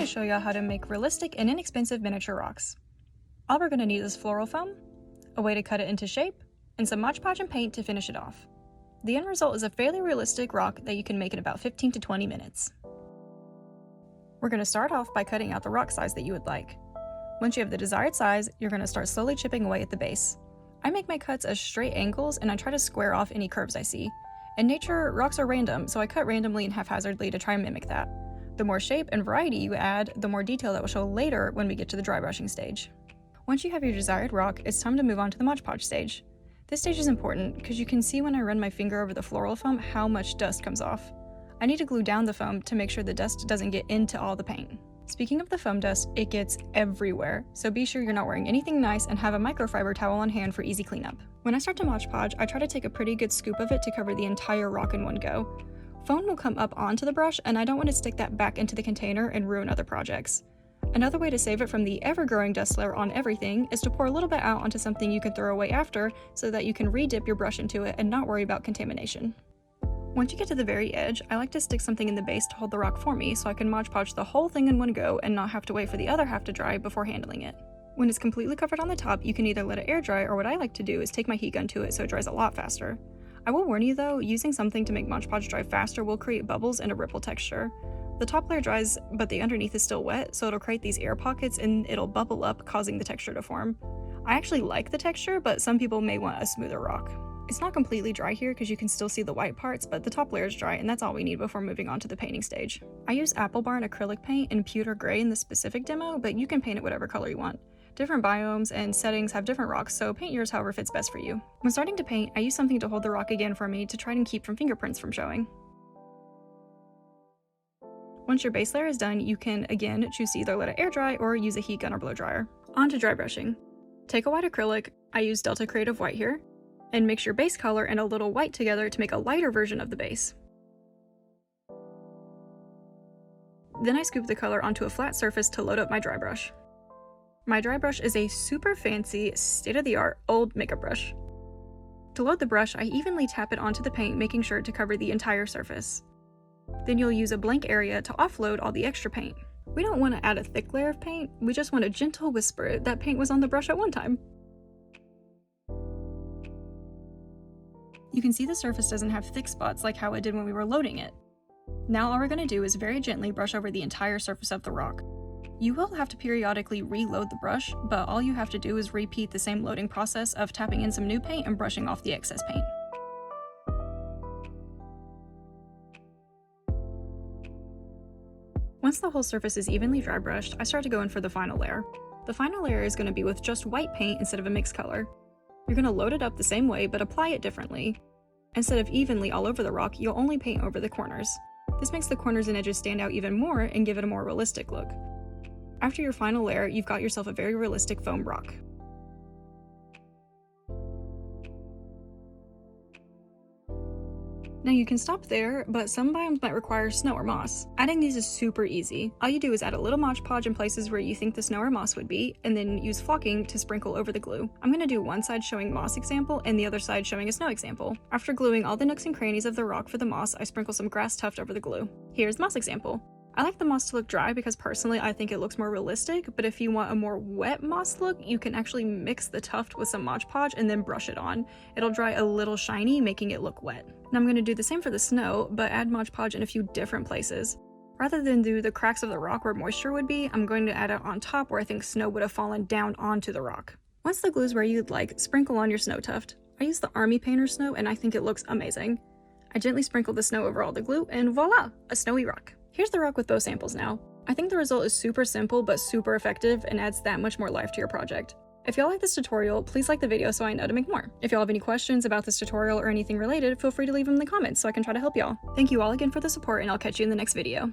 to show y'all how to make realistic and inexpensive miniature rocks. All we're going to need is floral foam, a way to cut it into shape, and some Modge Podge and paint to finish it off. The end result is a fairly realistic rock that you can make in about 15 to 20 minutes. We're going to start off by cutting out the rock size that you would like. Once you have the desired size, you're going to start slowly chipping away at the base. I make my cuts as straight angles and I try to square off any curves I see. In nature, rocks are random, so I cut randomly and haphazardly to try and mimic that. The more shape and variety you add, the more detail that will show later when we get to the dry brushing stage. Once you have your desired rock, it's time to move on to the Modge Podge stage. This stage is important because you can see when I run my finger over the floral foam how much dust comes off. I need to glue down the foam to make sure the dust doesn't get into all the paint. Speaking of the foam dust, it gets everywhere, so be sure you're not wearing anything nice and have a microfiber towel on hand for easy cleanup. When I start to Modge Podge, I try to take a pretty good scoop of it to cover the entire rock in one go. Foam will come up onto the brush, and I don't want to stick that back into the container and ruin other projects. Another way to save it from the ever-growing dust layer on everything is to pour a little bit out onto something you can throw away after so that you can re-dip your brush into it and not worry about contamination. Once you get to the very edge, I like to stick something in the base to hold the rock for me so I can Modge Podge the whole thing in one go and not have to wait for the other half to dry before handling it. When it's completely covered on the top, you can either let it air dry, or what I like to do is take my heat gun to it so it dries a lot faster. I will warn you though, using something to make Modge Podge dry faster will create bubbles and a ripple texture. The top layer dries, but the underneath is still wet, so it'll create these air pockets and it'll bubble up, causing the texture to form. I actually like the texture, but some people may want a smoother rock. It's not completely dry here because you can still see the white parts, but the top layer is dry and that's all we need before moving on to the painting stage. I use Apple Barn acrylic paint in pewter gray in the specific demo, but you can paint it whatever color you want. Different biomes and settings have different rocks, so paint yours however fits best for you. When starting to paint, I use something to hold the rock again for me to try and keep from fingerprints from showing. Once your base layer is done, you can again choose to either let it air dry or use a heat gun or blow dryer. On to dry brushing. Take a white acrylic, I use Delta Creative White here, and mix your base color and a little white together to make a lighter version of the base. Then I scoop the color onto a flat surface to load up my dry brush. My dry brush is a super fancy, state-of-the-art old makeup brush. To load the brush, I evenly tap it onto the paint, making sure to cover the entire surface. Then you'll use a blank area to offload all the extra paint. We don't want to add a thick layer of paint, we just want a gentle whisper that paint was on the brush at one time. You can see the surface doesn't have thick spots like how it did when we were loading it. Now all we're going to do is very gently brush over the entire surface of the rock. You will have to periodically reload the brush, but all you have to do is repeat the same loading process of tapping in some new paint and brushing off the excess paint. Once the whole surface is evenly dry brushed, I start to go in for the final layer. The final layer is going to be with just white paint instead of a mixed color. You're going to load it up the same way, but apply it differently. Instead of evenly all over the rock, you'll only paint over the corners. This makes the corners and edges stand out even more and give it a more realistic look. After your final layer, you've got yourself a very realistic foam rock. Now you can stop there, but some biomes might require snow or moss. Adding these is super easy. All you do is add a little Modge Podge in places where you think the snow or moss would be, and then use flocking to sprinkle over the glue. I'm going to do one side showing moss example and the other side showing a snow example. After gluing all the nooks and crannies of the rock for the moss, I sprinkle some grass tuft over the glue. Here's moss example. I like the moss to look dry because personally I think it looks more realistic, but if you want a more wet moss look, you can actually mix the tuft with some Modge Podge and then brush it on. It'll dry a little shiny, making it look wet. Now I'm going to do the same for the snow, but add Modge Podge in a few different places. Rather than do the cracks of the rock where moisture would be, I'm going to add it on top where I think snow would have fallen down onto the rock. Once the glue's where you'd like, sprinkle on your snow tuft. I use the Army Painter snow and I think it looks amazing. I gently sprinkle the snow over all the glue and voila, a snowy rock. Here's the rock with both samples now. I think the result is super simple but super effective and adds that much more life to your project. If y'all like this tutorial, please like the video so I know to make more. If y'all have any questions about this tutorial or anything related, feel free to leave them in the comments so I can try to help y'all. Thank you all again for the support and I'll catch you in the next video.